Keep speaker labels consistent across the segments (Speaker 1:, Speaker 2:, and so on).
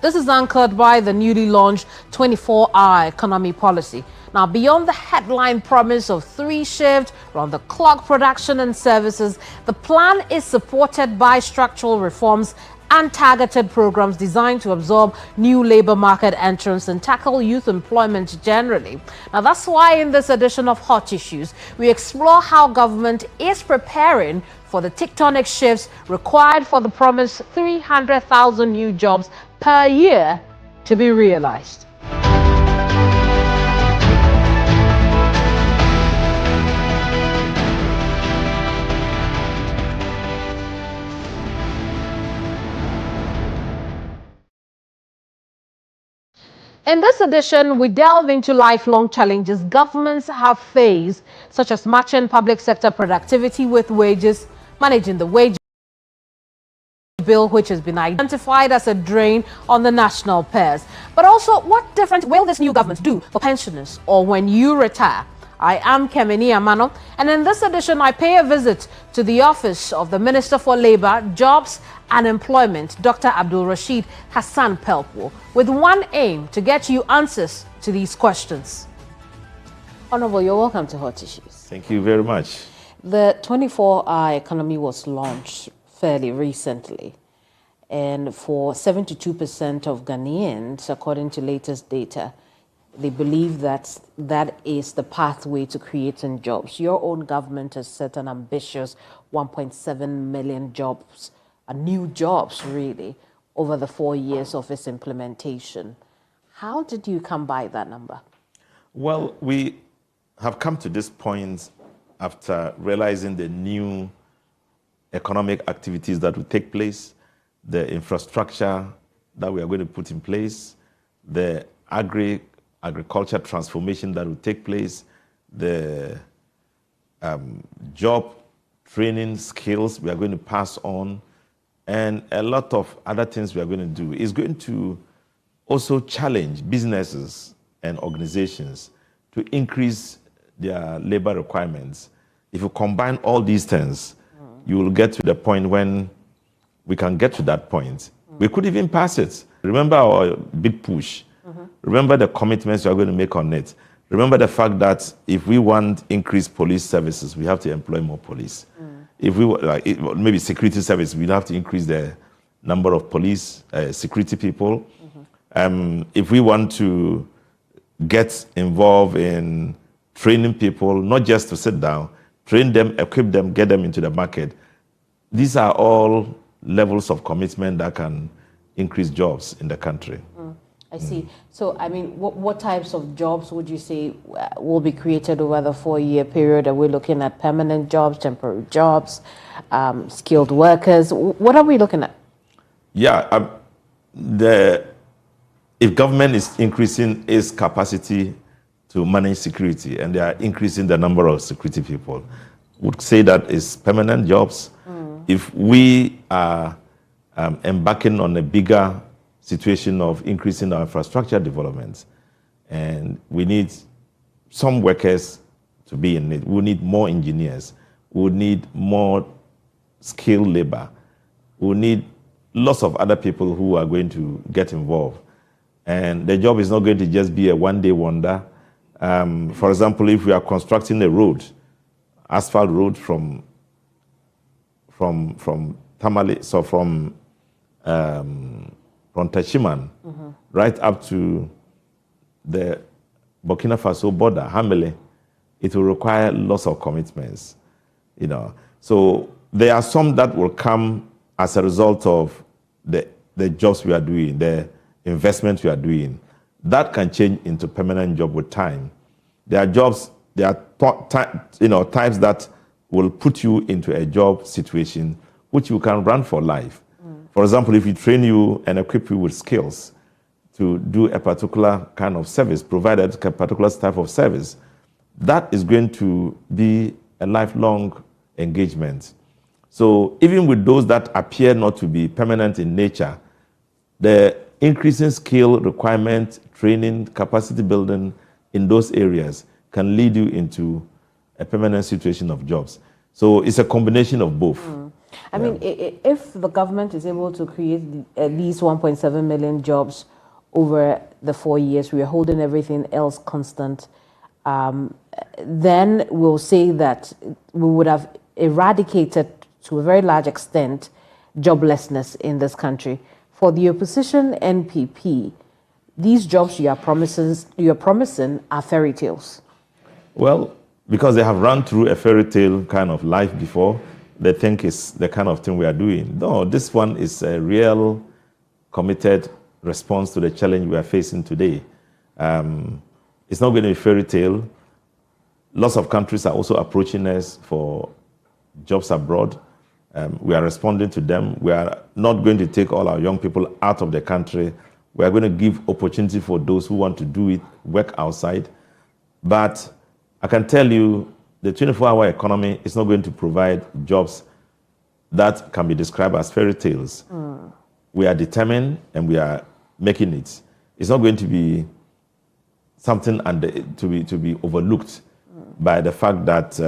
Speaker 1: This is anchored by the newly launched 24-hour economy policy. Now, beyond the headline promise of 3-shift, round-the-clock production and services, the plan is supported by structural reforms and targeted programs designed to absorb new labor market entrants and tackle youth employment generally. Now, that's why in this edition of Hot Issues, we explore how government is preparing for the tectonic shifts required for the promised 300,000 new jobs per year to be realized. In this edition, we delve into lifelong challenges governments have faced, such as matching public sector productivity with wages, managing the wage bill, which has been identified as a drain on the national purse. But also, what difference will this new government do for pensioners or when you retire? I am Keminni Amanor, and in this edition, I pay a visit to the office of the Minister for Labour, Jobs and Employment, Dr. Abdul Rashid Hassan Pelkwo, with one aim: to get you answers to these questions. Honorable, you're welcome to Hot Issues.
Speaker 2: Thank you very much.
Speaker 1: The 24-hour economy was launched fairly recently, and for 72% of Ghanaians, according to latest data, they believe that that is the pathway to creating jobs. Your own government has set an ambitious 1.7 million jobs, new jobs really, over the 4 years of its implementation. How did you come by that number?
Speaker 2: Well, we have come to this point after realizing the new economic activities that will take place, the infrastructure that we are going to put in place, the agriculture transformation that will take place, the job training skills we are going to pass on, and a lot of other things we are going to do is going to also challenge businesses and organizations to increase their labor requirements. If you combine all these things, you will get to the point when we can get to that point. We could even pass it. Remember our big push. Remember the commitments we are going to make on it. Remember the fact that if we want increased police services, we have to employ more police. If we maybe security service, we have to increase the number of police, security people. If we want to get involved in training people, not just to sit down, train them, equip them, get them into the market. These are all levels of commitment that can increase jobs in the country.
Speaker 1: I see. So, I mean, what types of jobs would you say will be created over the 4-year period? Are we looking at permanent jobs, temporary jobs, skilled workers? What are we looking at?
Speaker 2: Yeah, if government is increasing its capacity to manage security and they are increasing the number of security people, would say that is permanent jobs. If we are embarking on a bigger situation of increasing our infrastructure development, and we need some workers to be in it. We need more engineers. We need more skilled labor. We need lots of other people who are going to get involved. And the job is not going to just be a one-day wonder. For example, if we are constructing a road, asphalt road from Tamale, so from Tashiman, right up to the Burkina Faso border, Hamele, it will require lots of commitments, you know. So there are some that will come as a result of the jobs we are doing, the investment we are doing. That can change into permanent job with time. There are jobs, there are types that will put you into a job situation which you can run for life. For example, if we train you and equip you with skills to do a particular kind of service, provided a particular type of service, that is going to be a lifelong engagement. So even with those that appear not to be permanent in nature, the increasing skill requirement, training, capacity building in those areas can lead you into a permanent situation of jobs. So it's a combination of both.
Speaker 1: I mean, if the government is able to create at least 1.7 million jobs over the 4 years, we are holding everything else constant, then we'll say that we would have eradicated to a very large extent joblessness in this country. For the opposition NPP, these jobs you are promising are fairy tales.
Speaker 2: Well, because they have run through a fairy tale kind of life before, they think it's the kind of thing we are doing. No, this one is a real committed response to the challenge we are facing today. It's not going to be a fairy tale. Lots of countries are also approaching us for jobs abroad. We are responding to them. We are not going to take all our young people out of the country. We are going to give opportunity for those who want to do it, work outside. But I can tell you, the 24-hour economy is not going to provide jobs that can be described as fairy tales. We are determined and we are making it. It's not going to be something to be overlooked by the fact that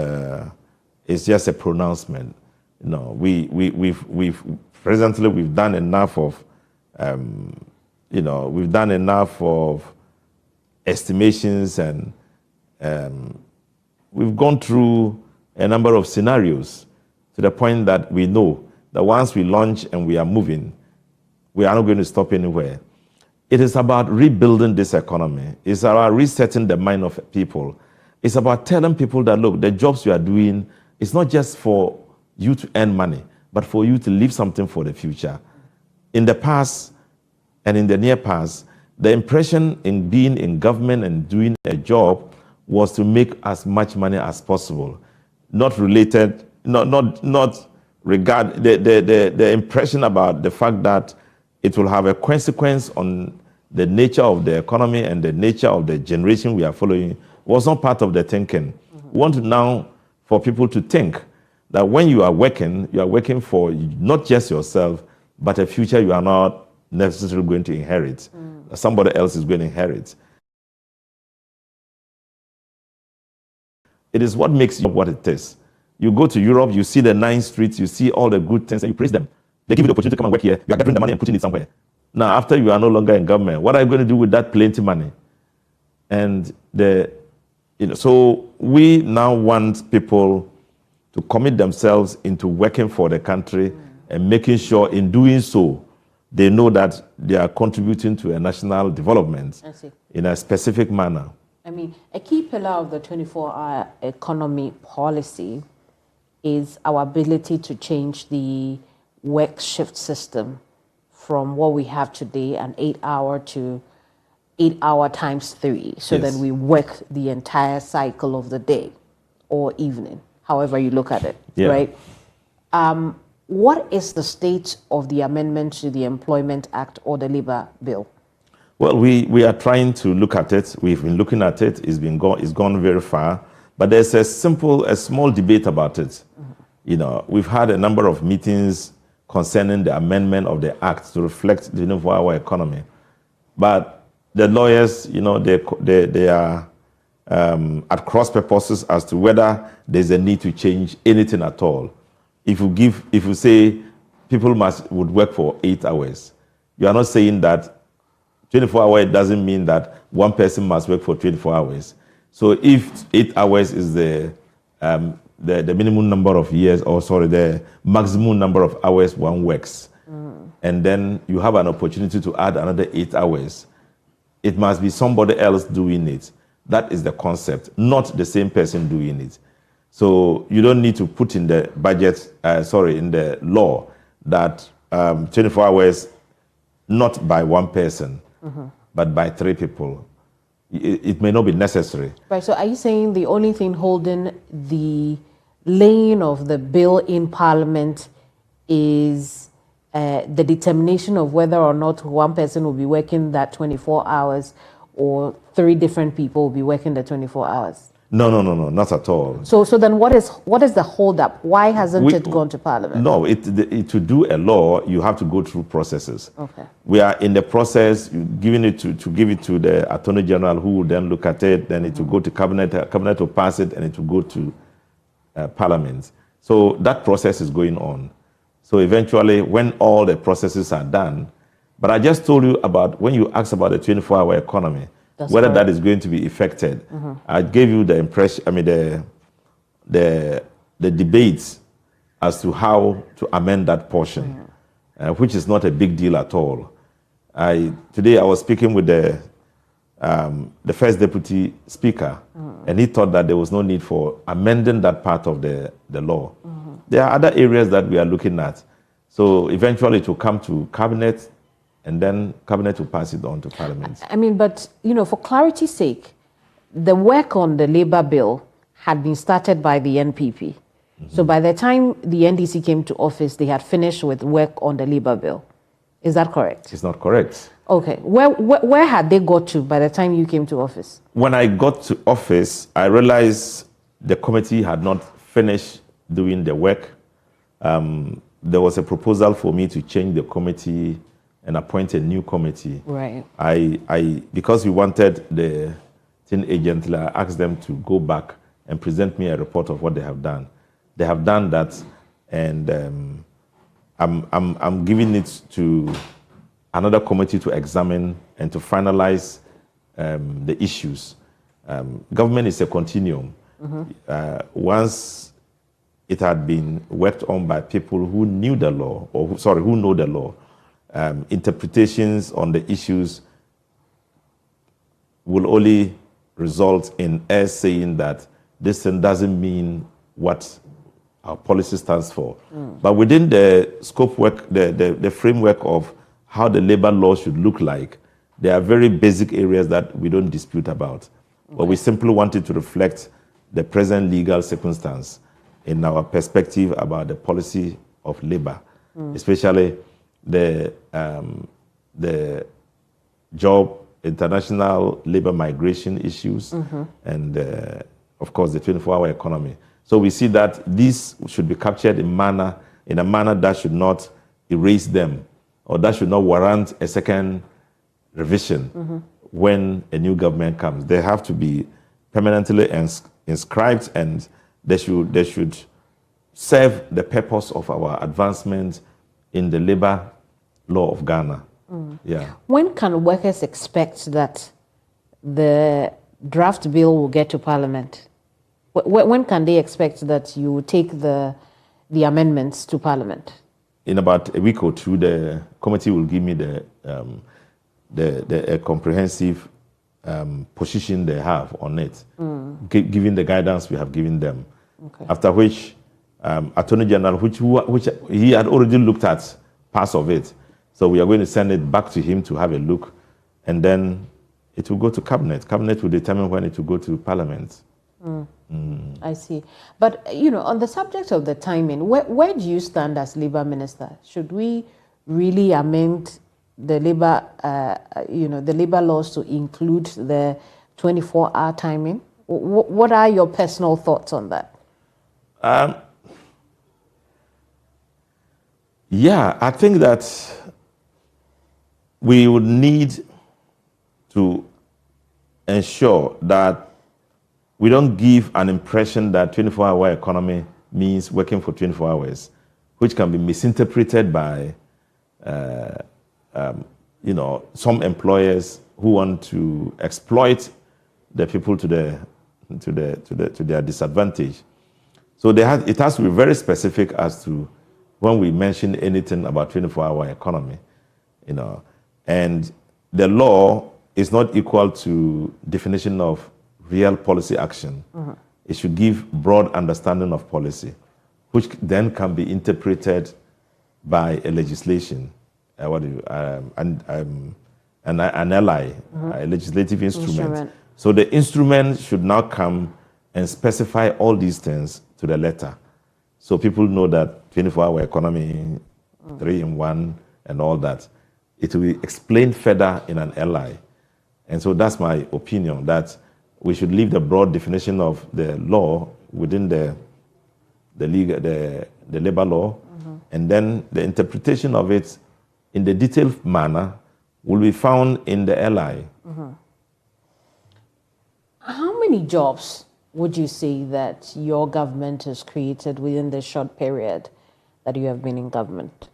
Speaker 2: it's just a pronouncement. You know, we've presently we've done enough of we've done enough of estimations and we've gone through a number of scenarios to the point that we know that once we launch and we are moving, we are not going to stop anywhere. It is about rebuilding this economy. It's about resetting the mind of people. It's about telling people that, look, the jobs you are doing, it's not just for you to earn money, but for you to leave something for the future. In the past and in the near past, the impression in being in government and doing a job was to make as much money as possible. Not related, not regard the impression about the fact that it will have a consequence on the nature of the economy and the nature of the generation we are following was not part of the thinking. We want to now for people to think that when you are working for not just yourself, but a future you are not necessarily going to inherit. Somebody else is going to inherit. It is what makes you what it is. You go to Europe, you see the 9 streets, you see all the good things, and you praise them. They give you the opportunity to come and work here. You are gathering the money and putting it somewhere. Now, after you are no longer in government, what are you going to do with that plenty money? And so we now want people to commit themselves into working for the country and making sure in doing so, they know that they are contributing to a national development in a specific manner.
Speaker 1: I mean, a key pillar of the 24-hour economy policy is our ability to change the work shift system from what we have today, an 8-hour to 8-hour times 3, so that we work the entire cycle of the day or evening, however you look at it, right? What is the state of the amendment to the Employment Act or the Labor Bill?
Speaker 2: Well, we are trying to look at it. We've been looking at it. It's gone very far. But there's a small debate about it. You know, we've had a number of meetings concerning the amendment of the act to reflect the 24-hour economy. But the lawyers, you know, they are at cross purposes as to whether there's a need to change anything at all. If you say people would work for 8 hours, you are not saying that 24 hours doesn't mean that one person must work for 24 hours. So if 8 hours is the minimum number of years, the maximum number of hours one works, and then you have an opportunity to add another 8 hours, it must be somebody else doing it. That is the concept, not the same person doing it. So you don't need to put in the budget, in the law that 24 hours, not by one person, but by 3 people. It may not be necessary.
Speaker 1: Right, so are you saying the only thing holding the laying of the bill in Parliament is the determination of whether or not one person will be working that 24 hours or 3 different people will be working the 24 hours?
Speaker 2: No, not at all.
Speaker 1: So then what is the hold-up? Why hasn't it gone to Parliament?
Speaker 2: No, to do a law, you have to go through processes.
Speaker 1: Okay.
Speaker 2: We are in the process, giving it to give it to the Attorney General, who will then look at it, then it will go to Cabinet, Cabinet will pass it, and it will go to Parliament. So that process is going on. So eventually, when all the processes are done, but I just told you about, when you asked about the 24-hour economy,
Speaker 1: That's
Speaker 2: whether
Speaker 1: correct.
Speaker 2: that is going to be affected. I gave you the impression, the debates as to how to amend that portion, which is not a big deal at all. Today I was speaking with the first deputy speaker, and he thought that there was no need for amending that part of the law. There are other areas that we are looking at. So eventually it will come to cabinet, and then cabinet will pass it on to parliament.
Speaker 1: I mean, but, for clarity's sake, the work on the labor bill had been started by the NPP. So by the time the NDC came to office, they had finished with work on the labor bill. Is that correct?
Speaker 2: It's not correct.
Speaker 1: Okay. Where had they got to by the time you came to office?
Speaker 2: When I got to office, I realized the committee had not finished doing the work. There was a proposal for me to change the committee and appoint a new committee.
Speaker 1: Right.
Speaker 2: Because we wanted the thing agently, I asked them to go back and present me a report of what they have done. They have done that, and I'm giving it to another committee to examine and to finalize the issues. Government is a continuum. Once it had been worked on by people who knew the law, who know the law, interpretations on the issues will only result in us saying that this thing doesn't mean what our policy stands for. But within the scope work, the framework of how the labor law should look like, there are very basic areas that we don't dispute about. But we simply wanted to reflect the present legal circumstance in our perspective about the policy of labor, especially the job, international labor migration issues, and of course the 24-hour economy. So we see that these should be captured in a manner that should not erase them, or that should not warrant a second revision when a new government comes. They have to be permanently inscribed, and they should serve the purpose of our advancement in the labor law of Ghana. Yeah.
Speaker 1: When can workers expect that the draft bill will get to Parliament? When can they expect that you will take the amendments to Parliament?
Speaker 2: In about a week or two, the committee will give me the comprehensive position they have on it, given the guidance we have given them. Okay. After which, Attorney General, which he had already looked at parts of it, so we are going to send it back to him to have a look, and then it will go to cabinet. Cabinet will determine when it will go to Parliament.
Speaker 1: I see. But, on the subject of the timing, where do you stand as Labour Minister? Should we really amend the labor, the labor laws to include the 24-hour timing? What are your personal thoughts on that?
Speaker 2: Yeah, I think that we would need to ensure that we don't give an impression that 24-hour economy means working for 24 hours, which can be misinterpreted by, some employers who want to exploit the people to their disadvantage. So it has to be very specific as to when we mention anything about 24-hour economy, and the law is not equal to definition of real policy action. It should give broad understanding of policy, which then can be interpreted by a legislation, an ally, a legislative instrument. So the instrument should now come and specify all these things to the letter, so people know that 24-hour economy, 3-in-1, and all that. It will be explained further in an ally, and so that's my opinion, that we should leave the broad definition of the law within the labor law, and then the interpretation of it in the detailed manner will be found in the LI.
Speaker 1: How many jobs would you say that your government has created within this short period that you have been in government?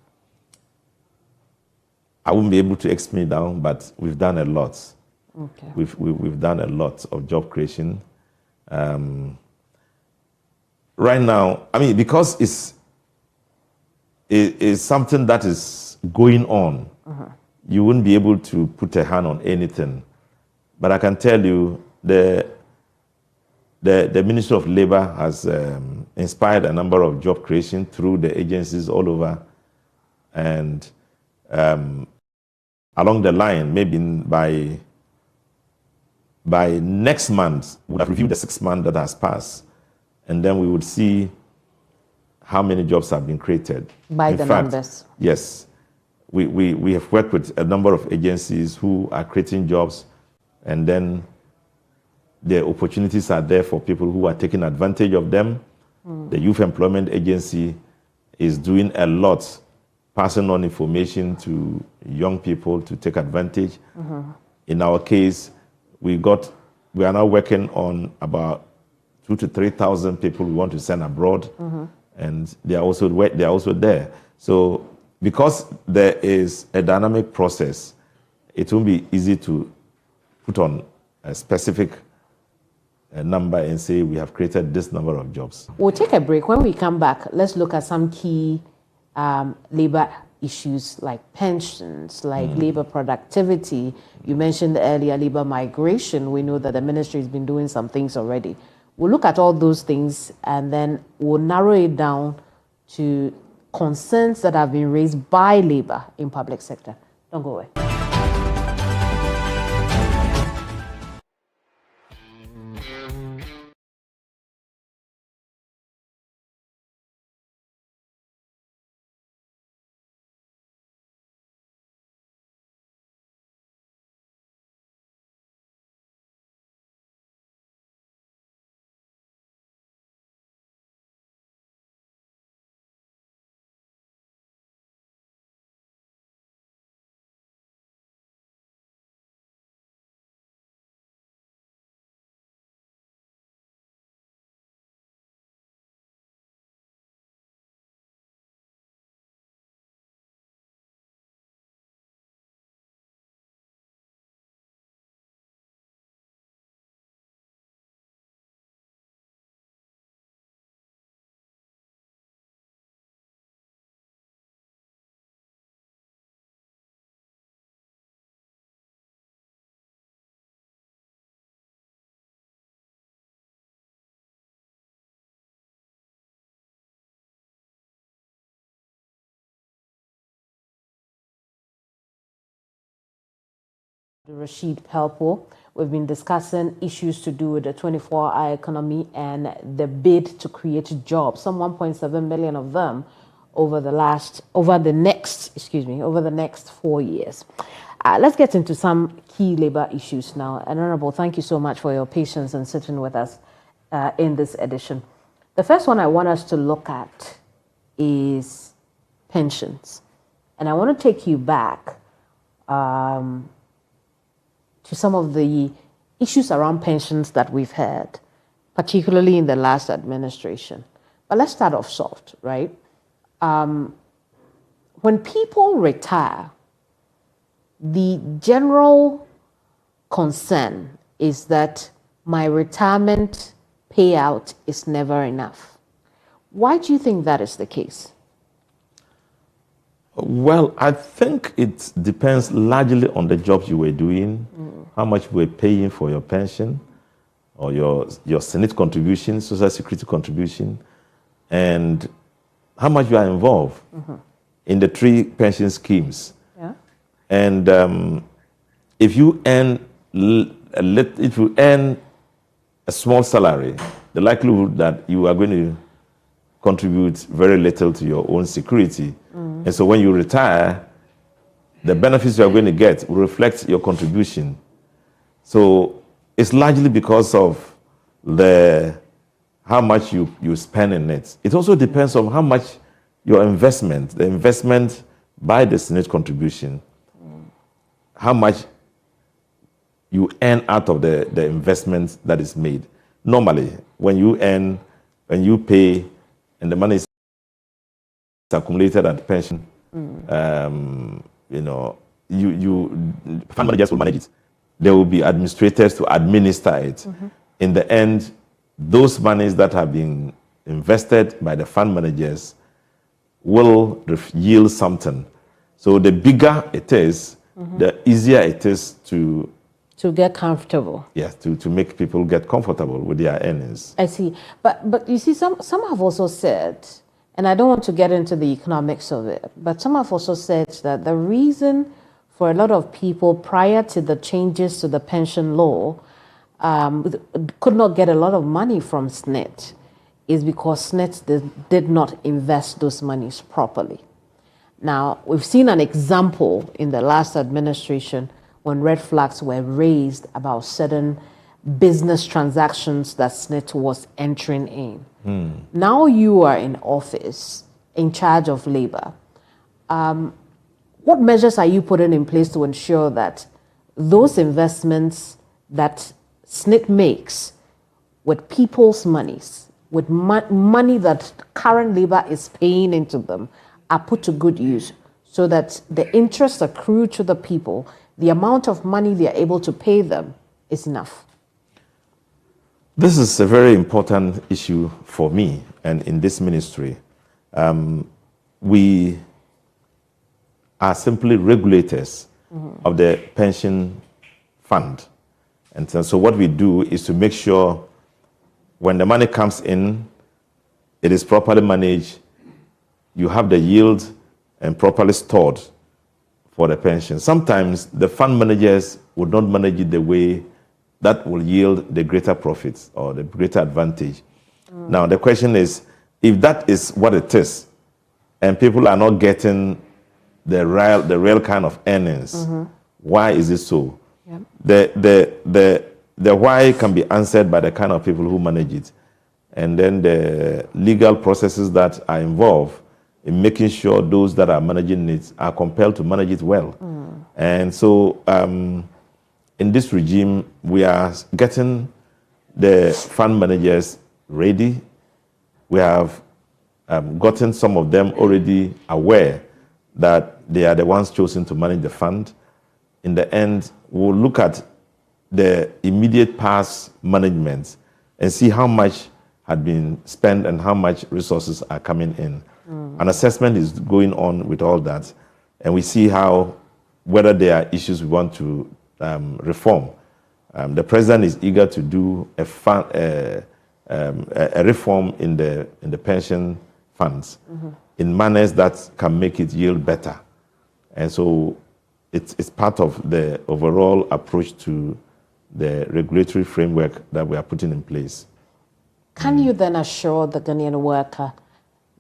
Speaker 2: I wouldn't be able to explain it down, but we've done a lot.
Speaker 1: Okay.
Speaker 2: We've done a lot of job creation. Right now, I mean, because it's something that is going on, you wouldn't be able to put a hand on anything. But I can tell you, the Ministry of Labor has inspired a number of job creation through the agencies all over. And along the line, maybe by next month, we'll have reviewed the 6 months that has passed. And then we would see how many jobs have been created.
Speaker 1: By the numbers.
Speaker 2: Yes. We have worked with a number of agencies who are creating jobs, and then the opportunities are there for people who are taking advantage of them. The Youth Employment Agency is doing a lot, passing on information to young people to take advantage. In our case, we are now working on about 2,000 to 3,000 people we want to send abroad, and they are also there. So because there is a dynamic process, it won't be easy to put on a specific number and say we have created this number of jobs.
Speaker 1: We'll take a break. When we come back, let's look at some key labor issues like pensions, like labor productivity. You mentioned earlier labor migration. We know that the ministry has been doing some things already. We'll look at all those things and then we'll narrow it down to concerns that have been raised by labor in public sector. Don't go away. Rashid Pelpo. We've been discussing issues to do with the 24-hour economy and the bid to create jobs, some 1.7 million of them over the next 4 years. Let's get into some key labor issues now. And Honorable, thank you so much for your patience and sitting with us in this edition. The first one I want us to look at is pensions. And I want to take you back to some of the issues around pensions that we've had, particularly in the last administration. But let's start off soft, right? When people retire, the general concern is that my retirement payout is never enough. Why do you think that is the case?
Speaker 2: Well, I think it depends largely on the jobs you were doing, how much you were paying for your pension or your Senate contribution, Social Security contribution, and how much you are involved in the 3 pension schemes.
Speaker 1: Yeah.
Speaker 2: And if you earn a small salary, the likelihood that you are going to contribute very little to your own security. And so when you retire, the benefits you are going to get will reflect your contribution. So it's largely because of how much you spend in it. It also depends on how much the investment by the Senate contribution, how much you earn out of the investment that is made. Normally, when you pay and the money is accumulated at pension, fund managers will manage it. There will be administrators to administer it. In the end, those monies that have been invested by the fund managers will yield something. So the bigger it is, the easier it is to
Speaker 1: get comfortable.
Speaker 2: Yes, to make people get comfortable with their earnings.
Speaker 1: I see. But you see, some have also said, and I don't want to get into the economics of it, but some have also said that the reason for a lot of people prior to the changes to the pension law could not get a lot of money from SNIT is because SNIT did not invest those monies properly. Now, we've seen an example in the last administration when red flags were raised about certain business transactions that SNIT was entering in. Now you are in office, in charge of labor. What measures are you putting in place to ensure that those investments that SNIT makes with people's monies, with money that current labor is paying into them, are put to good use so that the interest accrued to the people, the amount of money they are able to pay them, is enough?
Speaker 2: This is a very important issue for me and in this ministry. We are simply regulators of the pension fund. And so what we do is to make sure when the money comes in, it is properly managed, you have the yield and properly stored for the pension. Sometimes the fund managers would not manage it the way that will yield the greater profits or the greater advantage. Now, the question is, if that is what it is, and people are not getting the real kind of earnings, why is it so? Yep. The why can be answered by the kind of people who manage it, and then the legal processes that are involved in making sure those that are managing it are compelled to manage it well. And so in this regime, we are getting the fund managers ready. We have gotten some of them already aware that they are the ones chosen to manage the fund. In the end, we'll look at the immediate past management and see how much had been spent and how much resources are coming in. An assessment is going on with all that, and we see whether there are issues we want to reform. The president is eager to do a reform in the pension funds in manners that can make it yield better. And so it's part of the overall approach to the regulatory framework that we are putting in place.
Speaker 1: Can you then assure the Ghanaian worker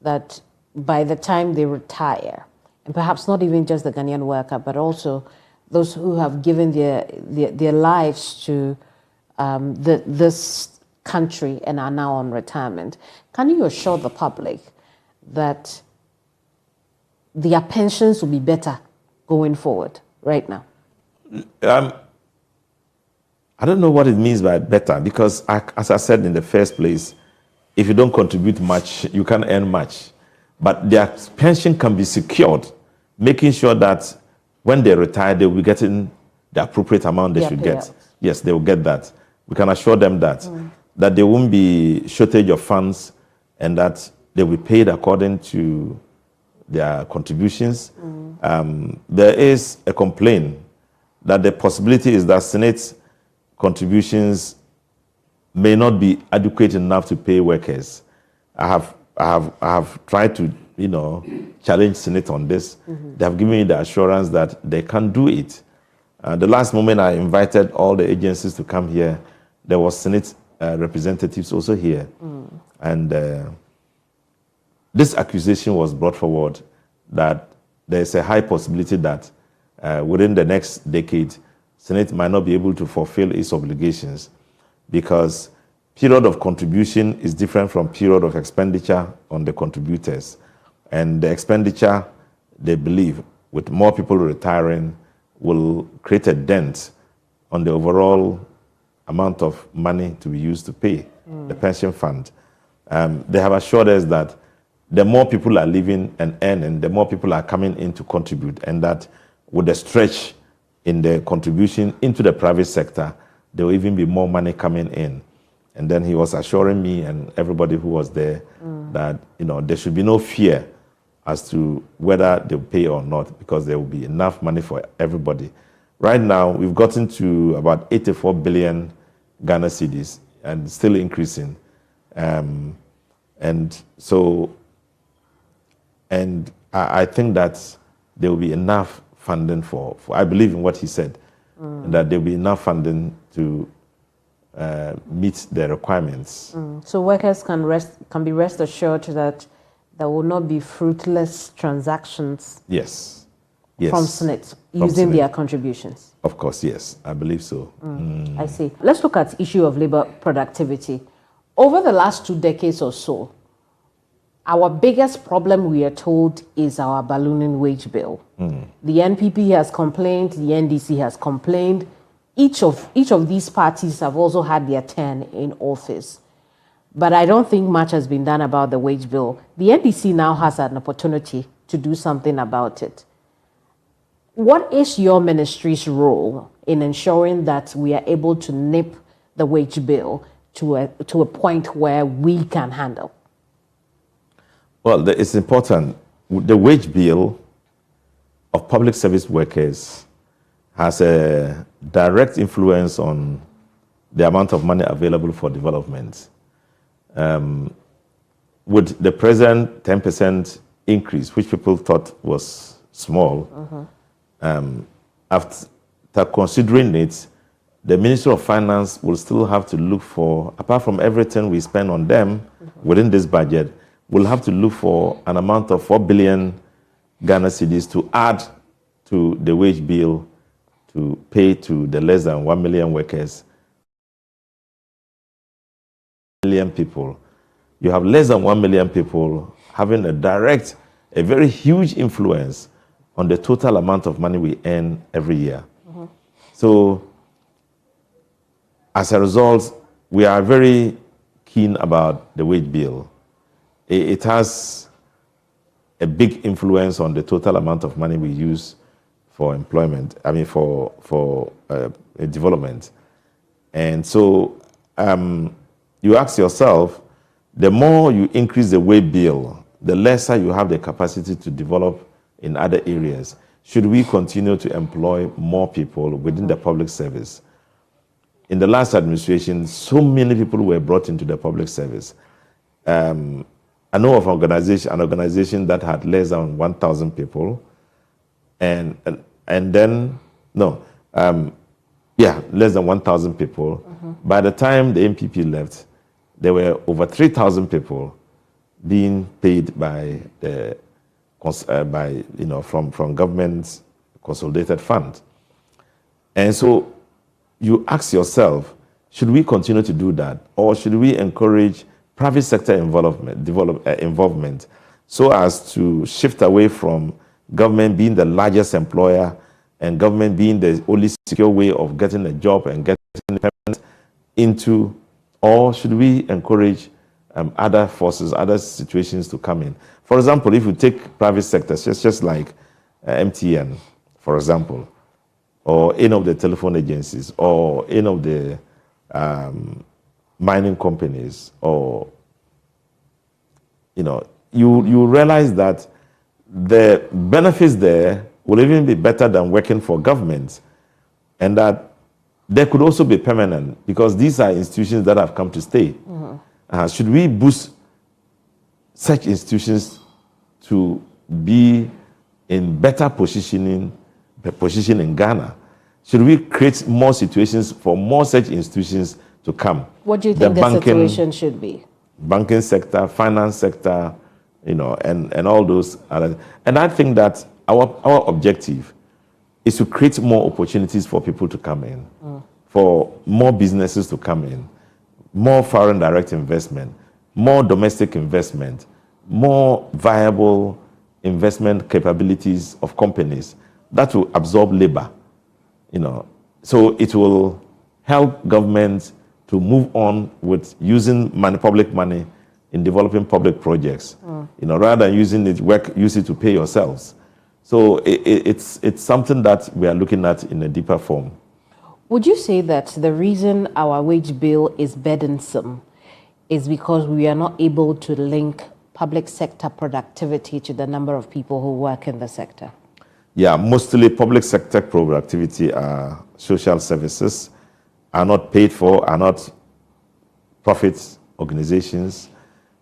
Speaker 1: that by the time they retire, and perhaps not even just the Ghanaian worker, but also those who have given their lives to this country and are now on retirement, can you assure the public that their pensions will be better going forward right now?
Speaker 2: I don't know what it means by better, because as I said in the first place, if you don't contribute much, you can't earn much. But their pension can be secured, making sure that when they retire, they will be getting the appropriate amount they should get. Yes, they will get that. We can assure them that there won't be shortage of funds and that they will be paid according to their contributions. There is a complaint that the possibility is that Senate contributions may not be adequate enough to pay workers. I have tried to, challenge Senate on this. They have given me the assurance that they can do it. The last moment I invited all the agencies to come here, there was Senate representatives also here. And this accusation was brought forward that there's a high possibility that within the next decade, Senate might not be able to fulfill its obligations because period of contribution is different from period of expenditure on the contributors. And the expenditure, they believe, with more people retiring, will create a dent on the overall amount of money to be used to pay the pension fund. They have assured us that the more people are living and earning, the more people are coming in to contribute, and that with the stretch in the contribution into the private sector, there will even be more money coming in. And then he was assuring me and everybody who was there that there should be no fear as to whether they'll pay or not, because there will be enough money for everybody. Right now, we've gotten to about 84 billion Ghana cedis and still increasing. And I think that there will be enough funding for I believe in what he said, that there will be enough funding to meet the requirements.
Speaker 1: So workers can be rest assured that there will not be fruitless transactions.
Speaker 2: Yes.
Speaker 1: From SNIT using their contributions.
Speaker 2: Of course, yes, I believe so.
Speaker 1: I see. Let's look at the issue of labor productivity. Over the last 2 decades or so, our biggest problem, we are told, is our ballooning wage bill. The NPP has complained, the NDC has complained. Each of these parties have also had their turn in office. But I don't think much has been done about the wage bill. The NDC now has an opportunity to do something about it. What is your ministry's role in ensuring that we are able to nip the wage bill to a point where we can handle?
Speaker 2: Well, it's important. The wage bill of public service workers has a direct influence on the amount of money available for development. With the present 10% increase, which people thought was small, after considering it, the Ministry of Finance will still have to look for, apart from everything we spend on them within this budget, we'll have to look for an amount of 4 billion Ghana cedis to add to the wage bill to pay to the less than 1 million workers. Million people. You have less than 1 million people having a very huge influence on the total amount of money we earn every year. So, as a result, we are very keen about the wage bill. It has a big influence on the total amount of money we use for employment, for development. And so you ask yourself, the more you increase the wage bill, the lesser you have the capacity to develop in other areas. Should we continue to employ more people within the public service? In the last administration, so many people were brought into the public service. I know of an organization that had less than 1,000 people, less than 1,000 people. By the time the MPP left, there were over 3,000 people being paid by the from government's consolidated fund. And so you ask yourself, should we continue to do that, or should we encourage private sector involvement so as to shift away from government being the largest employer and government being the only secure way of getting a job and getting payment into, or should we encourage other forces, other situations to come in? For example, if you take private sectors, just like MTN, for example, or any of the telephone agencies, or any of the mining companies, or you realize that the benefits there will even be better than working for government, and that they could also be permanent, because these are institutions that have come to stay. Should we boost such institutions to be in better position in Ghana? Should we create more situations for more such institutions to come?
Speaker 1: What do you think the situation should be?
Speaker 2: Banking sector, finance sector, and all those other. And I think that our objective is to create more opportunities for people to come in, for more businesses to come in, more foreign direct investment, more domestic investment, more viable investment capabilities of companies that will absorb labor. So it will help government to move on with using public money in developing public projects. Rather than using it, use it to pay yourselves. So it's something that we are looking at in a deeper form.
Speaker 1: Would you say that the reason our wage bill is burdensome is because we are not able to link public sector productivity to the number of people who work in the sector?
Speaker 2: Yeah, mostly public sector productivity are social services, are not paid for, are not profit organizations.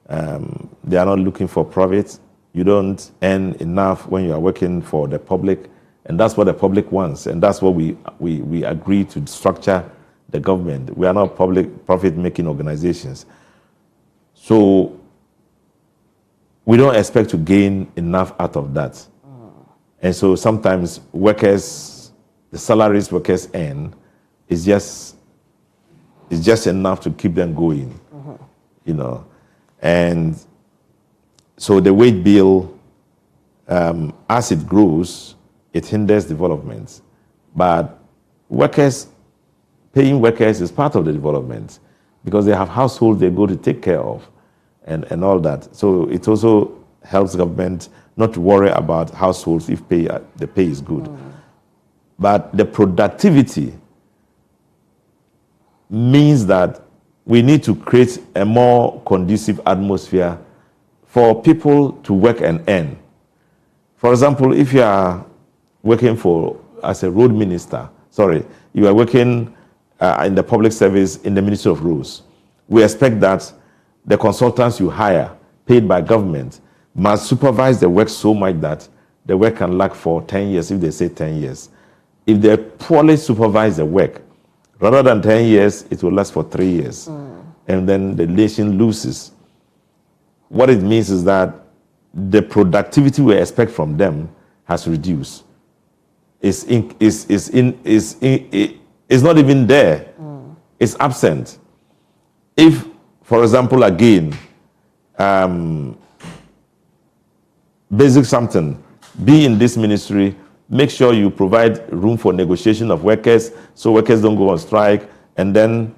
Speaker 2: They are not looking for profit. You don't earn enough when you are working for the public, and that's what the public wants, and that's what we agree to structure the government. We are not public profit-making organizations. So we don't expect to gain enough out of that. And so sometimes workers, the salaries workers earn is just enough to keep them going, And so the wage bill, as it grows, it hinders development. But paying workers is part of the development because they have households they go to take care of and all that. So it also helps government not to worry about households if the pay is good. But the productivity means that we need to create a more conducive atmosphere for people to work and earn. For example, if you are working as a road minister, you are working in the public service in the Ministry of Roads, we expect that the consultants you hire, paid by government, must supervise the work so much that the work can last for 10 years, if they say 10 years. If they poorly supervise the work, rather than 10 years, it will last for 3 years. And then the nation loses. What it means is that the productivity we expect from them has reduced. It's not even there. It's absent. If, for example, again, basic something, be in this ministry, make sure you provide room for negotiation of workers so workers don't go on strike, and then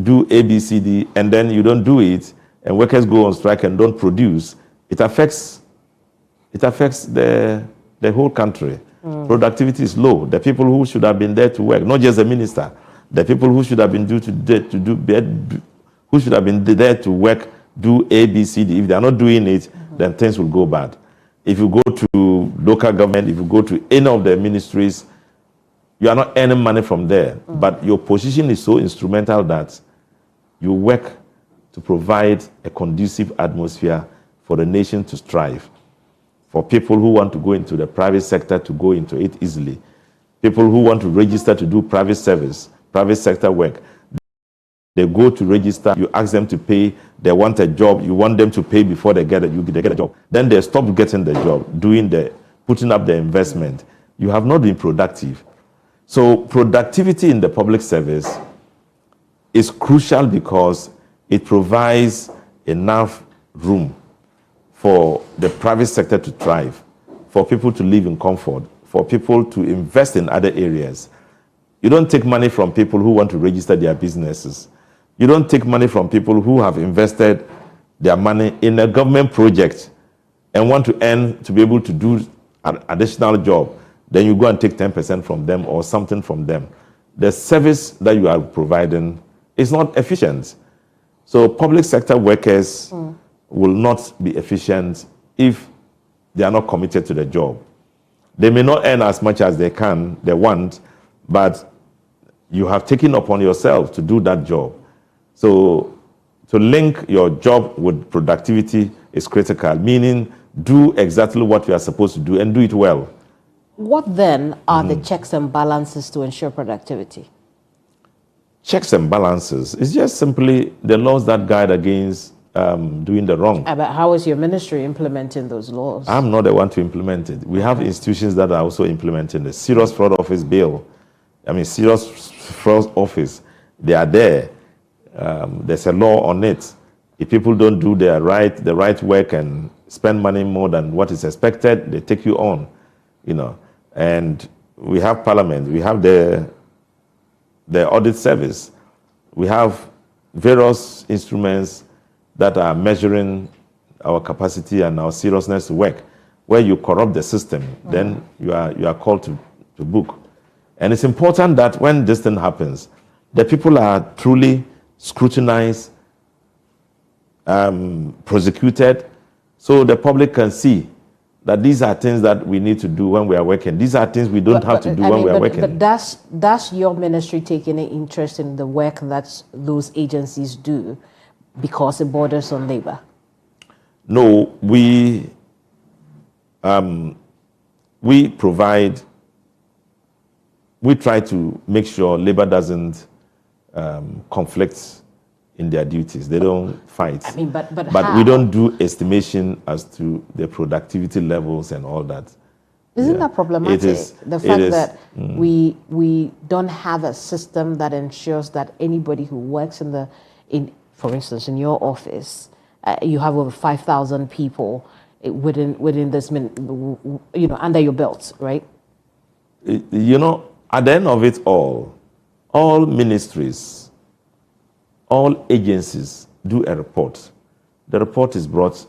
Speaker 2: do A, B, C, D, and then you don't do it, and workers go on strike and don't produce. It affects the whole country. Productivity is low. The people who should have been there to work, not just the minister, the people who should have been who should have been there to work, do A, B, C, D. If they are not doing it, then things will go bad. If you go to local government, if you go to any of the ministries, you are not earning money from there. But your position is so instrumental that you work to provide a conducive atmosphere for the nation to strive. For people who want to go into the private sector to go into it easily. People who want to register to do private service, private sector work. They go to register, you ask them to pay, they want a job, you want them to pay before they get a job. Then they stop getting the job, putting up the investment. You have not been productive. So productivity in the public service is crucial because it provides enough room for the private sector to thrive, for people to live in comfort, for people to invest in other areas. You don't take money from people who want to register their businesses. You don't take money from people who have invested their money in a government project and want to earn to be able to do an additional job. Then you go and take 10% from them or something from them. The service that you are providing is not efficient. So public sector workers will not be efficient if they are not committed to the job. They may not earn as much as they want, but you have taken upon yourself to do that job. So to link your job with productivity is critical, meaning do exactly what you are supposed to do and do it well.
Speaker 1: What then are the checks and balances to ensure productivity?
Speaker 2: Checks and balances is just simply the laws that guide against doing the wrong.
Speaker 1: But how is your ministry implementing those laws?
Speaker 2: I'm not the one to implement it. We have institutions that are also implementing the Serious Fraud Office bill. Serious Fraud Office, they are there. There's a law on it. If people don't do the right work and spend money more than what is expected, they take you on, And we have Parliament, we have the audit service, we have various instruments that are measuring our capacity and our seriousness to work. Where you corrupt the system, then you are called to book. And it's important that when this thing happens, the people are truly scrutinized, prosecuted, so the public can see that these are things that we need to do when we are working. These are things we don't have to do when we are working.
Speaker 1: But does your ministry take any interest in the work that those agencies do because it borders on labor?
Speaker 2: No, we try to make sure labor doesn't conflict in their duties. They don't fight.
Speaker 1: I mean, but
Speaker 2: we don't do estimation as to the productivity levels and all that.
Speaker 1: Isn't that problematic? The fact that we don't have a system that ensures that anybody who works for instance, in your office, you have over 5,000 people within this, under your belt, right?
Speaker 2: At the end of it all ministries, all agencies do a report. The report is brought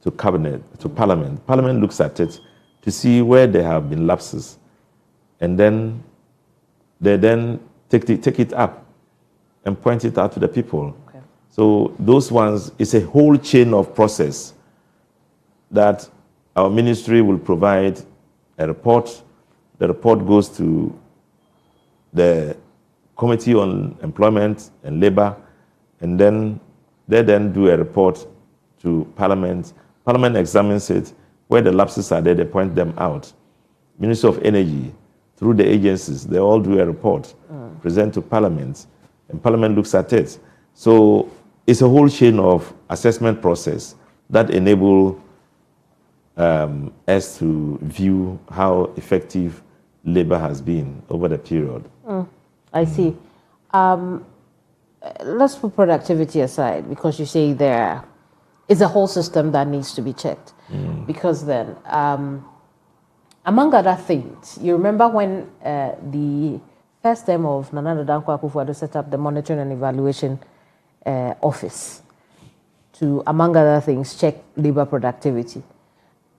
Speaker 2: to cabinet, to parliament. Parliament looks at it to see where there have been lapses, and then they take it up and point it out to the people. Okay. So those ones, it's a whole chain of process that our ministry will provide a report. The report goes to the Committee on Employment and Labor, and then they do a report to Parliament. Parliament examines it. Where the lapses are there, they point them out. Ministry of Energy, through the agencies, they all do a report, present to Parliament, and Parliament looks at it. So it's a whole chain of assessment process that enable us to view how effective labor has been over the period.
Speaker 1: I see. Let's put productivity aside, because you say there is a whole system that needs to be checked. Because then, among other things, you remember when the first term of Nana Dankwa Akufo-Addo set up the Monitoring and Evaluation Office to, among other things, check labor productivity.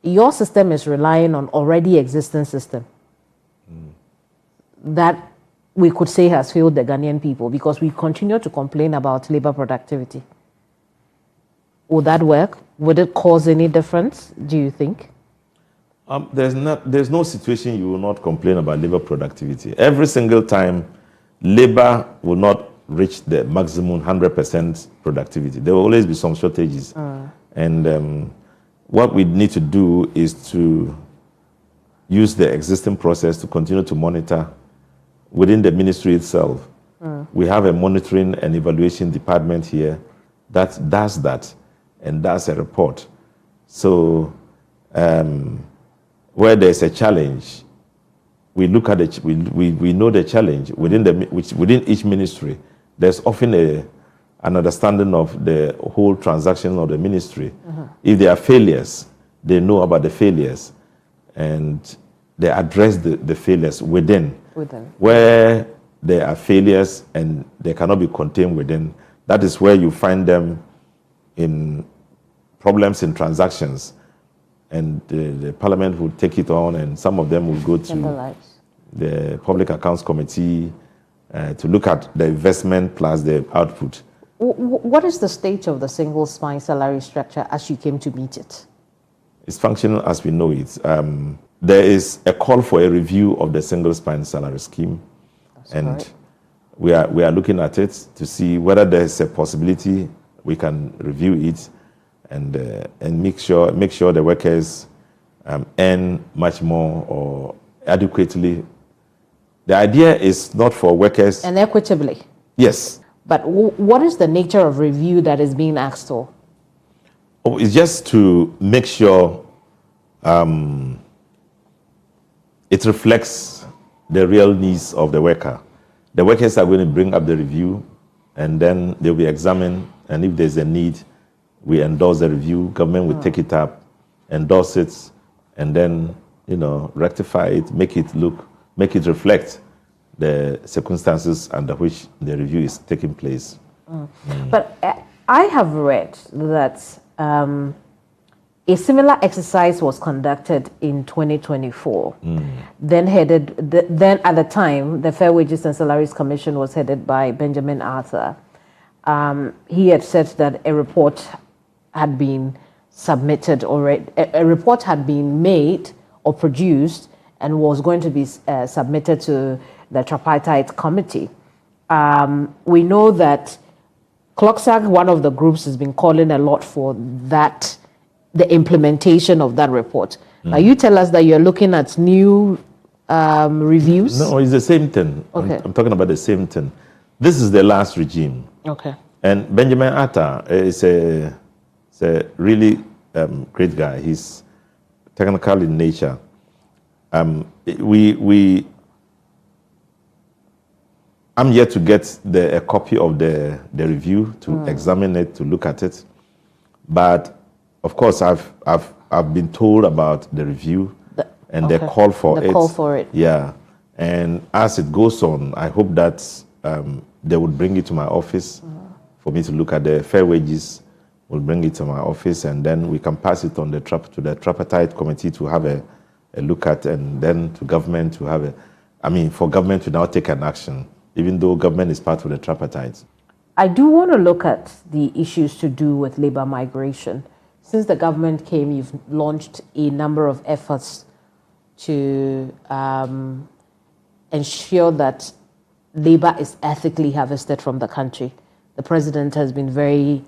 Speaker 1: Your system is relying on already existing system that we could say has failed the Ghanaian people, because we continue to complain about labor productivity. Would that work? Would it cause any difference, do you think?
Speaker 2: There's no situation you will not complain about labor productivity. Every single time, labor will not reach the maximum 100% productivity. There will always be some shortages. And what we need to do is to use the existing process to continue to monitor within the ministry itself. We have a monitoring and evaluation department here that does that and does a report. So where there's a challenge, we look at it, we know the challenge within each ministry. There's often an understanding of the whole transaction of the ministry. If there are failures, they know about the failures, and they address the failures within. Where there are failures and they cannot be contained within, that is where you find them in problems in transactions, and the parliament will take it on, and some of them will go to the Public Accounts Committee to look at the investment plus the output.
Speaker 1: What is the state of the single spine salary structure as you came to meet it?
Speaker 2: It's functional as we know it. There is a call for a review of the single spine salary scheme. That's and correct. we are looking at it to see whether there is a possibility we can review it and make sure the workers earn much more or adequately. The idea is not for workers...
Speaker 1: And equitably.
Speaker 2: Yes.
Speaker 1: But what is the nature of review that is being asked for?
Speaker 2: Oh, it's just to make sure it reflects the real needs of the worker. The workers are going to bring up the review, and then they'll be examined, and if there's a need, we endorse the review. Government will take it up, endorse it, and then, rectify it, make it reflect the circumstances under which the review is taking place.
Speaker 1: But I have read that a similar exercise was conducted in 2024. Then then at the time, the Fair Wages and Salaries Commission was headed by Benjamin Arthur. He had said that a report had been submitted already, a report had been made or produced and was going to be submitted to the tripartite committee. We know that CLOCSAG, one of the groups, has been calling a lot for that, the implementation of that report. Now, you tell us that you're looking at new reviews?
Speaker 2: No, it's the same thing.
Speaker 1: Okay.
Speaker 2: I'm talking about the same thing. This is the last regime.
Speaker 1: Okay. And
Speaker 2: Benjamin Arthur is a really great guy. He's technical in nature. I'm yet to get a copy of the review to examine it, to look at it. But of course, I've been told about the review and the call for it. The call for it. Yeah, and as it goes on, I hope that they would bring it to my office for me to look at. The Fair Wages will bring it to my office, and then we can pass it on to the tripartite committee to have a look at, and then to government to have for government to now take an action, even though government is part of the tripartite. I do want to look at the issues to do with labor migration. Since the government came, you've launched a number of efforts to ensure that labor is ethically harvested from the country. The president has been very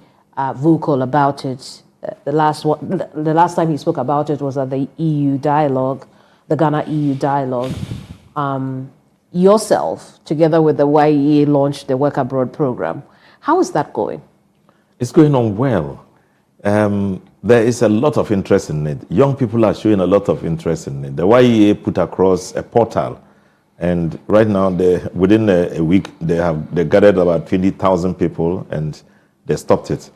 Speaker 2: vocal about it. The last time he spoke about it was at the EU dialogue, the Ghana EU dialogue. Yourself, together with the YEA, launched the Work Abroad program. How is that going? It's going on well. There is a lot of interest in it. Young people are showing a lot of interest in it. The YEA put across a portal, and right now, within a week, they gathered about 20,000 people, and they stopped it.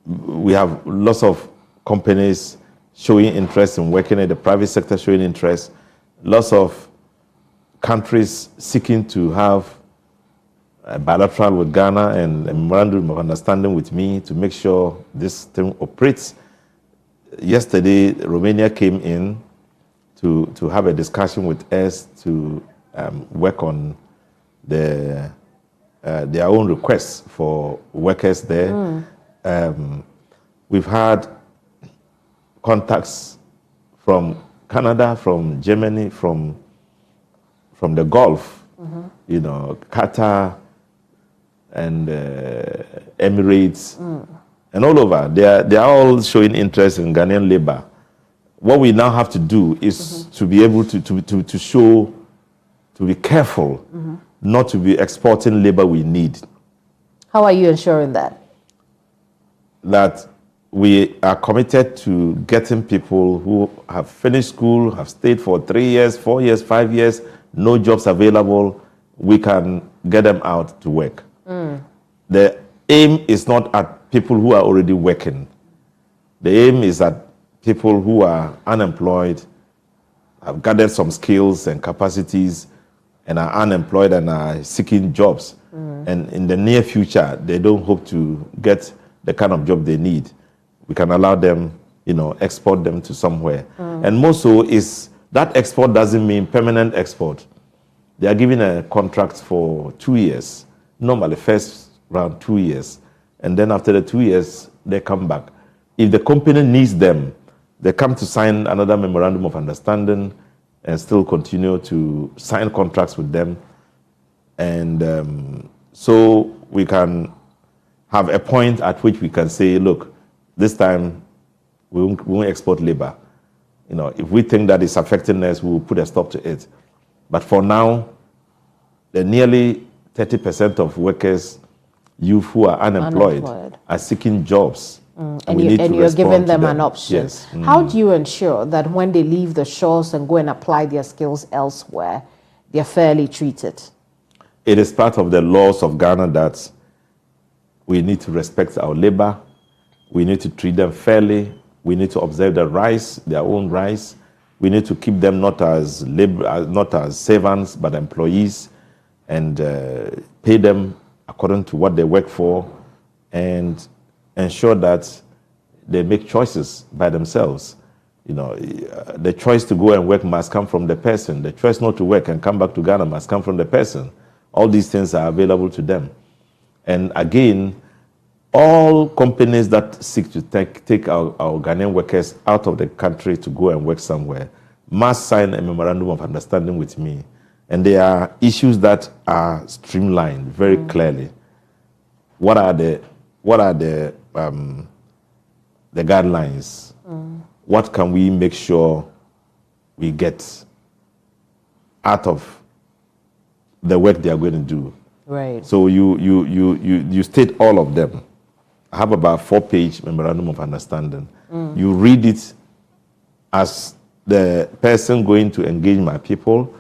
Speaker 2: We have lots of companies showing interest in working in the private sector, showing interest. Lots of countries seeking to have a bilateral with Ghana and a memorandum of understanding with me to make sure this thing operates. Yesterday, Romania came in to have a discussion with us to work on their own requests for workers there. We've had contacts from Canada, from Germany, from the Gulf, Qatar and Emirates, and all over. They are all showing interest in Ghanaian labor. What we now have to do is to be able to show, to be careful, not to be exporting labor we need. How are you ensuring that? That we are committed to getting people who have finished school, have stayed for 3 years, 4 years, 5 years, no jobs available, we can get them out to work. The aim is not at people who are already working. The aim is at people who are unemployed, have gathered some skills and capacities, and are unemployed and are seeking jobs. And in the near future, they don't hope to get the kind of job they need. We can allow them, export them to somewhere. And more so is that export doesn't mean permanent export. They are given a contract for 2 years, normally first round 2 years. And then after the 2 years, they come back. If the company needs them, they come to sign another memorandum of understanding and still continue to sign contracts with them. And so we can have a point at which we can say, look, this time we won't export labor. If we think that it's affecting us, we will put a stop to it. But for now, the nearly 30% of workers, youth who are unemployed. Are seeking jobs. And you're giving them an option. Yes. How do you ensure that when they leave the shores and go and apply their skills elsewhere, they're fairly treated? It is part of the laws of Ghana that we need to respect our labor. We need to treat them fairly. We need to observe their own rights. We need to keep them not as servants, but employees, and pay them according to what they work for. and ensure that they make choices by themselves. You know, the choice to go and work must come from the person. The choice not to work and come back to Ghana must come from the person. All these things are available to them. And again, all companies that seek to take our Ghanaian workers out of the country to go and work somewhere must sign a memorandum of understanding with me. And there are issues that are streamlined very clearly. What are the guidelines? What can we make sure we get out of the work they are going to do?
Speaker 1: Right.
Speaker 2: So you state all of them. I have about 4-page memorandum of understanding. You read it as the person going to engage my people.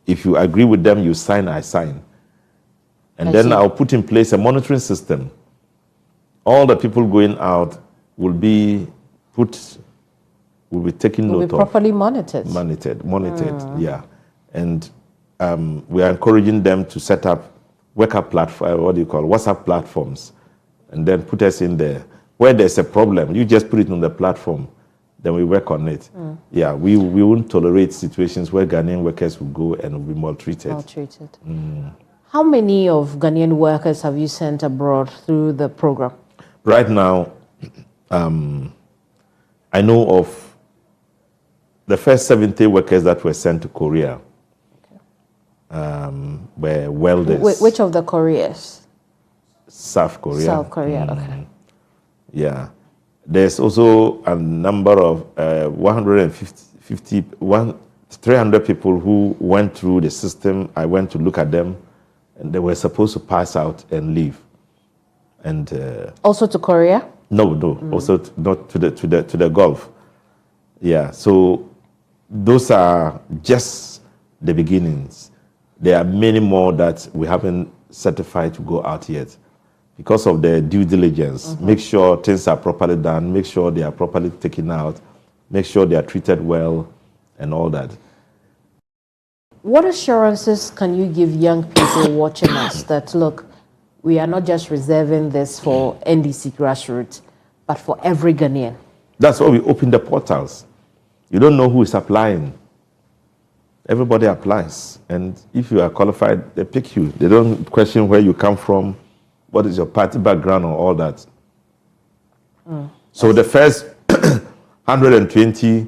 Speaker 2: If you agree with them, you sign, I sign. And then I'll put in place a monitoring system. All the people going out will be taken note of.
Speaker 1: Will be properly monitored.
Speaker 2: Monitored, yeah. And we are encouraging them to set up WhatsApp platforms, and then put us in there. Where there's a problem, you just put it on the platform, then we work on it. Yeah, we won't tolerate situations where Ghanaian workers will go and will be maltreated.
Speaker 1: How many of Ghanaian workers have you sent abroad through the program?
Speaker 2: Right now, I know of the first 70 workers that were sent to Korea. Were welders.
Speaker 1: Which of the Koreas?
Speaker 2: South Korea.
Speaker 1: South Korea, okay.
Speaker 2: Yeah. There's also a number of 300 people who went through the system. I went to look at them, and they were supposed to pass out and leave. And
Speaker 1: also to Korea?
Speaker 2: No. Also not to the Gulf. Yeah. So those are just the beginnings. There are many more that we haven't certified to go out yet because of the due diligence. Make sure things are properly done, make sure they are properly taken out, make sure they are treated well, and all that.
Speaker 1: What assurances can you give young people watching us that, look, we are not just reserving this for NDC grassroots, but for every Ghanaian?
Speaker 2: That's why we open the portals. You don't know who is applying. Everybody applies, and if you are qualified, they pick you. They don't question where you come from, what is your party background, or all that. So the first 120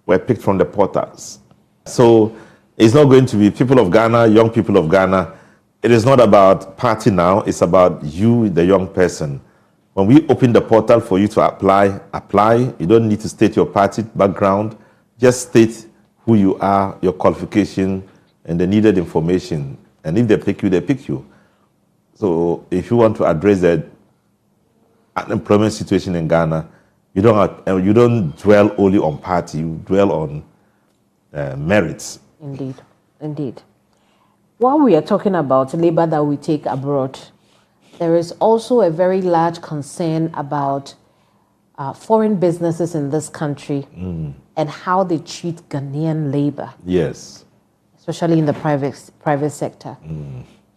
Speaker 2: were picked from the portals. So it's not going to be people of Ghana, young people of Ghana. It is not about party now. It's about you, the young person. When we open the portal for you to apply. You don't need to state your party background. Just state who you are, your qualification, and the needed information. And if they pick you, they pick you. So if you want to address the unemployment situation in Ghana, you don't dwell only on party, you dwell on merits.
Speaker 1: Indeed. While we are talking about labor that we take abroad, there is also a very large concern about foreign businesses in this country and how they treat Ghanaian labor.
Speaker 2: Yes.
Speaker 1: Especially in the private sector.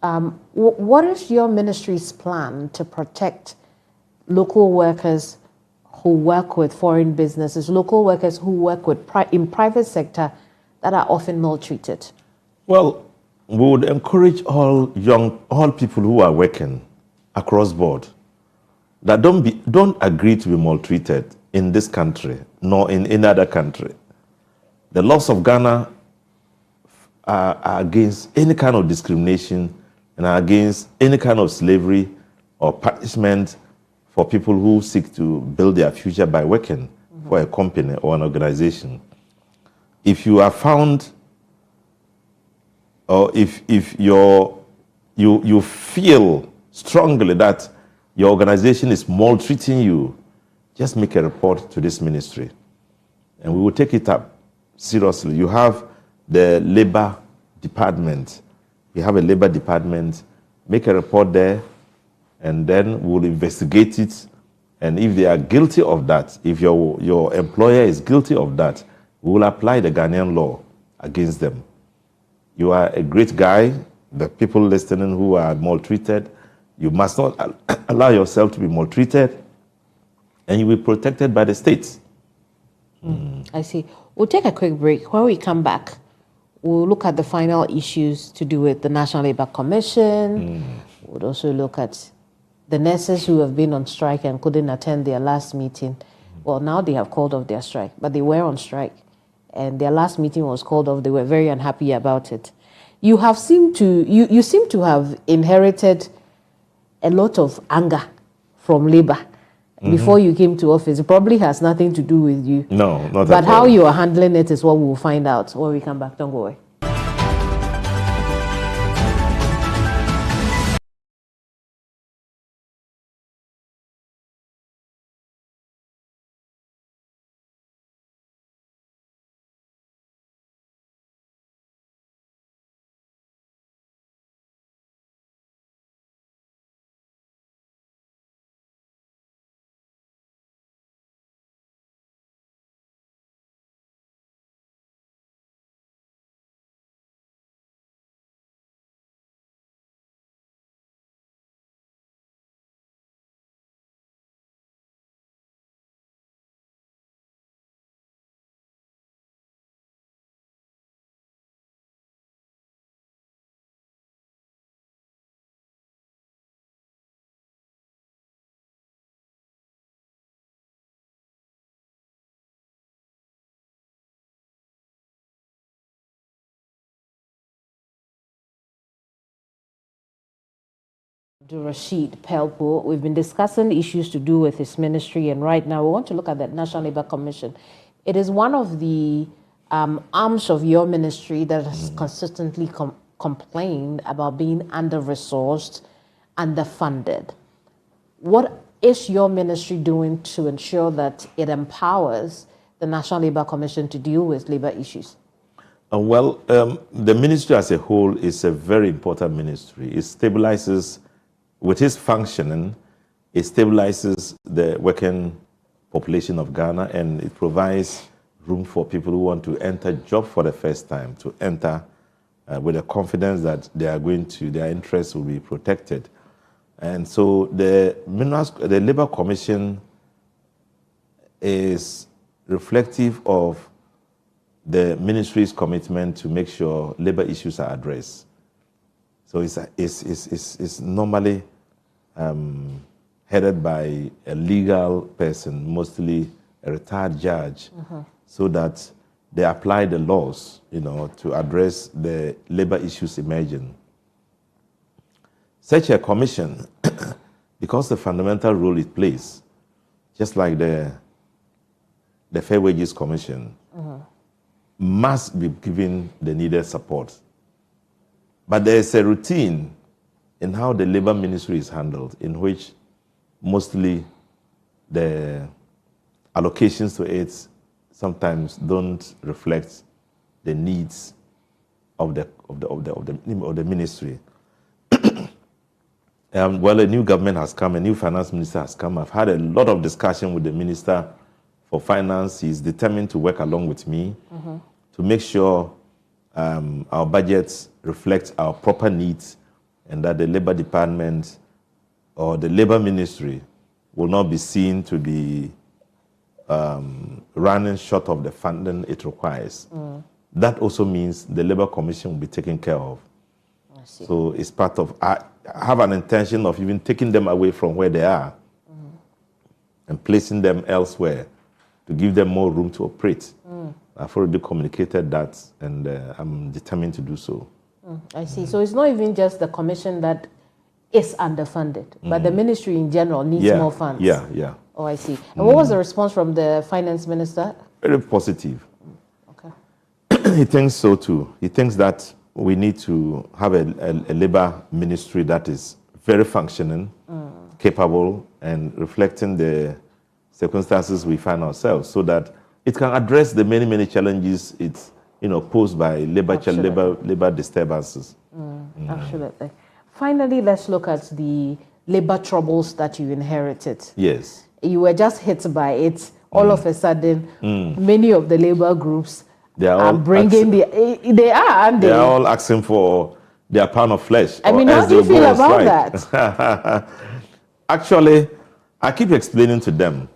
Speaker 1: What is your ministry's plan to protect local workers who work with foreign businesses, local workers who work with in private sector that are often maltreated?
Speaker 2: Well, we would encourage all people who are working across board that don't agree to be maltreated in this country nor in any other country. The laws of Ghana are against any kind of discrimination and are against any kind of slavery or punishment for people who seek to build their future by working for a company or an organization. If you are found, or if you feel strongly that your organization is maltreating you, just make a report to this ministry, and we will take it up seriously. You have the labor department. We have a labor department. Make a report there, and then we'll investigate it. And if they are guilty of that, if your employer is guilty of that, we will apply the Ghanaian law against them. You are a great guy. The people listening who are maltreated, you must not allow yourself to be maltreated, and you'll be protected by the state.
Speaker 1: I see. We'll take a quick break. When we come back, we'll look at the final issues to do with the National Labour Commission. We'll also look at the nurses who have been on strike and couldn't attend their last meeting. Well, now they have called off their strike, but they were on strike. And their last meeting was called off. They were very unhappy about it. You seem to have inherited a lot of anger from Labour before you came to office. It probably has nothing to do with you.
Speaker 2: No, not at all.
Speaker 1: But how you are handling it is what we'll find out when we come back. Don't go away. Rashid Pelpo. We've been discussing issues to do with his ministry, and right now we want to look at the National Labour Commission. It is one of the arms of your ministry that has consistently complained about being under-resourced, underfunded. What is your ministry doing to ensure that it empowers the National Labour Commission to deal with labour issues?
Speaker 2: The ministry as a whole is a very important ministry. It stabilizes, with its functioning, it stabilizes the working population of Ghana, and it provides room for people who want to enter job for the first time to enter with the confidence that their interests will be protected. And so the Labour Commission is reflective of the ministry's commitment to make sure labour issues are addressed. So it's normally headed by a legal person, mostly a retired judge, so that they apply the laws, to address the labour issues emerging. Such a commission, because the fundamental role it plays, just like the Fair Wages Commission, must be given the needed support. But there is a routine in how the Labour Ministry is handled, in which mostly the allocations to it sometimes don't reflect the needs of the ministry. A new government has come, a new finance minister has come. I've had a lot of discussion with the Minister for Finance. He's determined to work along with me to make sure our budgets reflect our proper needs, and that the Labour Department or the Labour Ministry will not be seen to be running short of the funding it requires. That also means the Labour Commission will be taken care of.
Speaker 1: I see.
Speaker 2: So it's part of, I have an intention of even taking them away from where they are and placing them elsewhere to give them more room to operate. I've already communicated that, and I'm determined to do so.
Speaker 1: I see. So it's not even just the commission that is underfunded, but the ministry in general needs more funds.
Speaker 2: Yeah.
Speaker 1: Oh, I see. And what was the response from the finance minister?
Speaker 2: Very positive.
Speaker 1: Okay.
Speaker 2: He thinks so too. He thinks that we need to have a labour ministry that is very functioning, capable, and reflecting the circumstances we find ourselves, so that it can address the many challenges it's posed by labor disturbances.
Speaker 1: Absolutely. Finally, let's look at the labour troubles that you inherited.
Speaker 2: Yes.
Speaker 1: You were just hit by it. All of a sudden, many of the labour groups are bringing they are, aren't they?
Speaker 2: They are all asking for their pound of flesh.
Speaker 1: I mean, how do you feel about that?
Speaker 2: Actually, I keep explaining to them,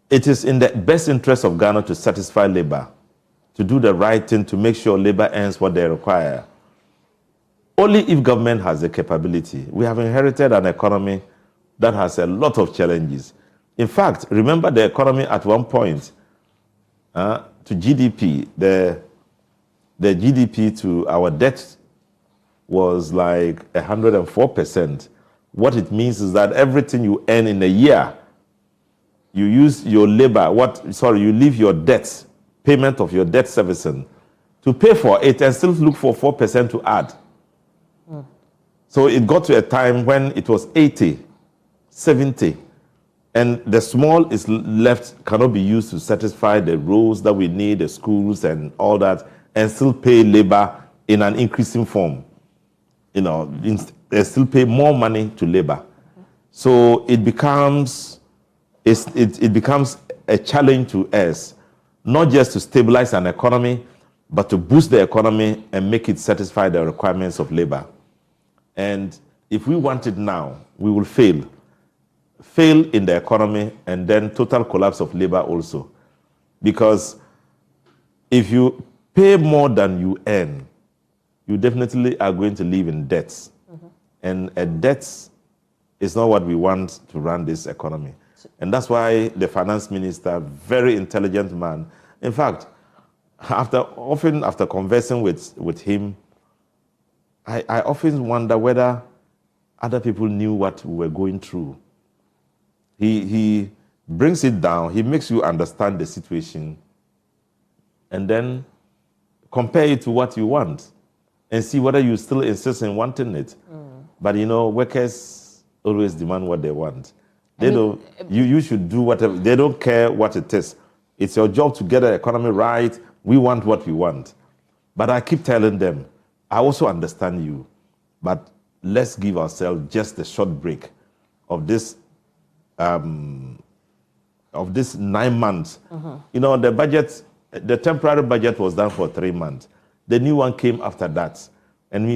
Speaker 2: it is in the best interest of Ghana to satisfy labor, to do the right thing, to make sure labor earns what they require. Only if government has the capability. We have inherited an economy that has a lot of challenges. In fact, remember the economy at one point, to GDP, the GDP to our debt was like 104%. What it means is that everything you earn in a year, you use your labor, you leave your debt, payment of your debt servicing, to pay for it and still look for 4% to add. So it got to a time when it was 80, 70, and the small is left cannot be used to satisfy the roads that we need, the schools and all that, and still pay labor in an increasing form. Still pay more money to labor. So it becomes a challenge to us, not just to stabilize an economy, but to boost the economy and make it satisfy the requirements of labor. And if we want it now, we will fail. Fail in the economy and then total collapse of labor also. Because if you pay more than you earn, you definitely are going to live in debts. And a debt is not what we want to run this economy. And that's why the finance minister, very intelligent man, in fact, after conversing with him, I often wonder whether other people knew what we were going through. He brings it down, he makes you understand the situation, and then compare it to what you want and see whether you still insist in wanting it. But workers always demand what they want. You should do whatever, they don't care what it is. It's your job to get the economy right. We want what we want. But I keep telling them, I also understand you, but let's give ourselves just a short break of this 9 months. The budget, the temporary budget was done for 3 months. The new one came after that.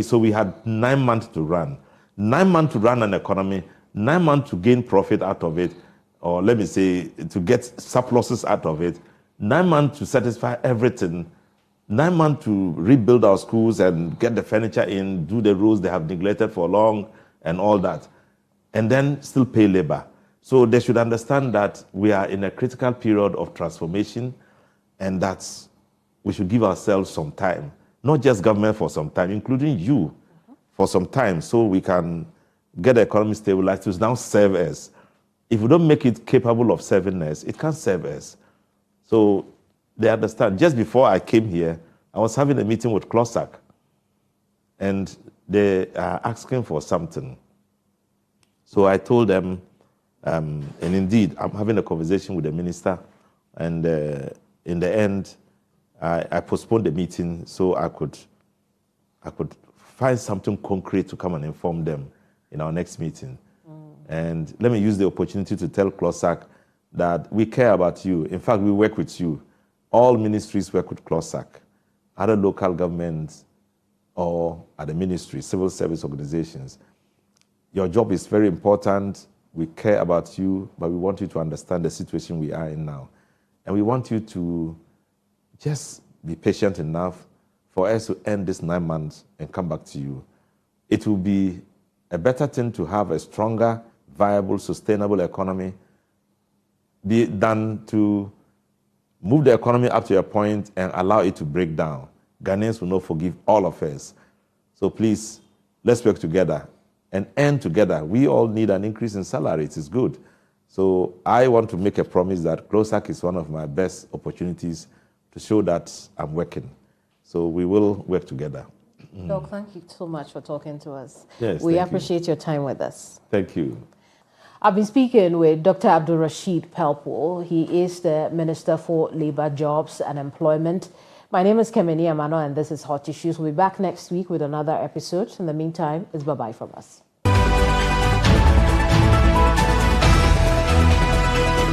Speaker 2: So we had 9 months to run. 9 months to run an economy, 9 months to gain profit out of it, or let me say, to get surpluses out of it, 9 months to satisfy everything, 9 months to rebuild our schools and get the furniture in, do the roads they have neglected for long and all that, and then still pay labor. So they should understand that we are in a critical period of transformation, and that we should give ourselves some time, not just government for some time, including you for some time, so we can get the economy stabilized to now serve us. If we don't make it capable of serving us, it can't serve us. So they understand. Just before I came here, I was having a meeting with CLOSAC, and they are asking for something. So I told them, and indeed, I'm having a conversation with the minister, and in the end, I postponed the meeting so I could find something concrete to come and inform them in our next meeting. And let me use the opportunity to tell CLOSAC that we care about you. In fact, we work with you. All ministries work with CLOSAC, other local governments, or at the ministry, civil service organizations. Your job is very important. We care about you, but we want you to understand the situation we are in now. And we want you to just be patient enough for us to end this 9 months and come back to you. It will be a better thing to have a stronger, viable, sustainable economy than to move the economy up to a point and allow it to break down. Ghanaians will not forgive all of us. So please, let's work together and earn together. We all need an increase in salary. It is good. So I want to make a promise that CLOSAC is one of my best opportunities to show that I'm working. So we will work together.
Speaker 1: Doc, thank you so much for talking to us.
Speaker 2: Yes,
Speaker 1: we appreciate your time with us.
Speaker 2: Thank you.
Speaker 1: I've been speaking with Dr. Abdul Rashid Pelpo. He is the Minister for Labour, Jobs and Employment. My name is Keminni Amanor, and this is Hot Issues. We'll be back next week with another episode. In the meantime, it's bye-bye from us.